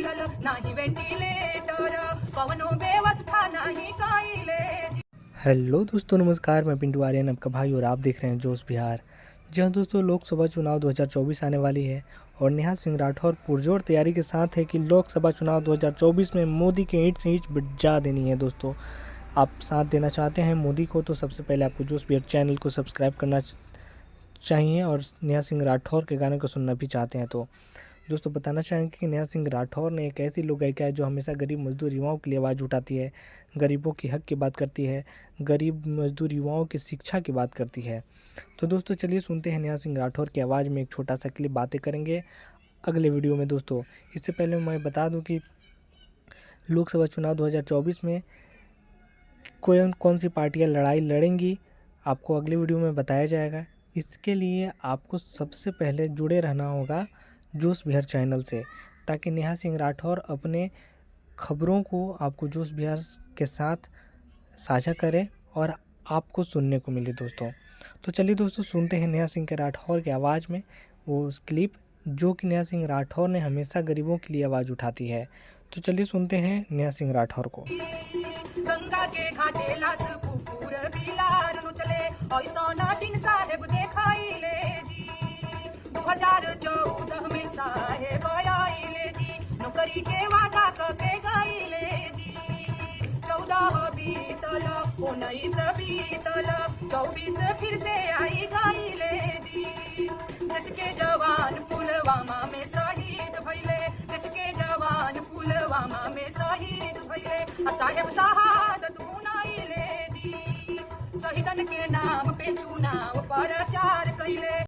मिलल नाही वेंटिलेटर कवनो व्यवस्था नहीं कइले। हेलो दोस्तों, नमस्कार। मैं पिंटू आर्यन, आपका भाई, और आप देख रहे हैं जोश बिहार। जी हाँ दोस्तों, लोकसभा चुनाव 2024 आने वाली है और नेहा सिंह राठौर पुरजोर तैयारी के साथ है कि लोकसभा चुनाव 2024 में मोदी के ईंट से ईंट बजा देनी है। दोस्तों, आप साथ देना चाहते हैं मोदी को तो सबसे पहले आपको जोश बिहार चैनल को सब्सक्राइब करना चाहिए और नेहा सिंह राठौर के गाने को सुनना भी चाहते हैं तो दोस्तों बताना चाहेंगे कि नेहा सिंह राठौर ने एक ऐसी लोक गायिका है जो हमेशा गरीब मजदूर युवाओं के लिए आवाज़ उठाती है, गरीबों के हक की बात करती है, गरीब मजदूर युवाओं की शिक्षा की बात करती है। तो दोस्तों चलिए सुनते हैं नेहा सिंह राठौर की आवाज़ में एक छोटा सा क्लिप, बातें करेंगे अगले वीडियो में। दोस्तों इससे पहले मैं बता दूं कि लोकसभा चुनाव 2024 में कौन सी पार्टियाँ लड़ाई लड़ेंगी आपको अगले वीडियो में बताया जाएगा। इसके लिए आपको सबसे पहले जुड़े रहना होगा जोश बिहार चैनल से, ताकि नेहा सिंह राठौर अपने खबरों को आपको जोश बिहार के साथ साझा करें और आपको सुनने को मिले। दोस्तों तो चलिए दोस्तों सुनते हैं नेहा सिंह के राठौर की आवाज़ में वो क्लिप जो कि नेहा सिंह राठौर ने हमेशा गरीबों के लिए आवाज़ उठाती है। तो चलिए सुनते हैं नेहा सिंह राठौर को। गंगा के घाटे लाश कुकुर बिलार नु चले ऐसा ना दिन साहेब देखाइले जी। 2014 में साहेब आइले जी, नौकरी के वादा करके गइले जी। 14 बीतल 19 बीतल 24 फिर से आई गइले जी। देश के जवान पुलवामा में शहीद भइले, देश के जवान पुलवामा में शहीद भइले, साहेब शहादत गुनाइले जी। शहीदन के नाम पे चुनाव प्रचार कइले।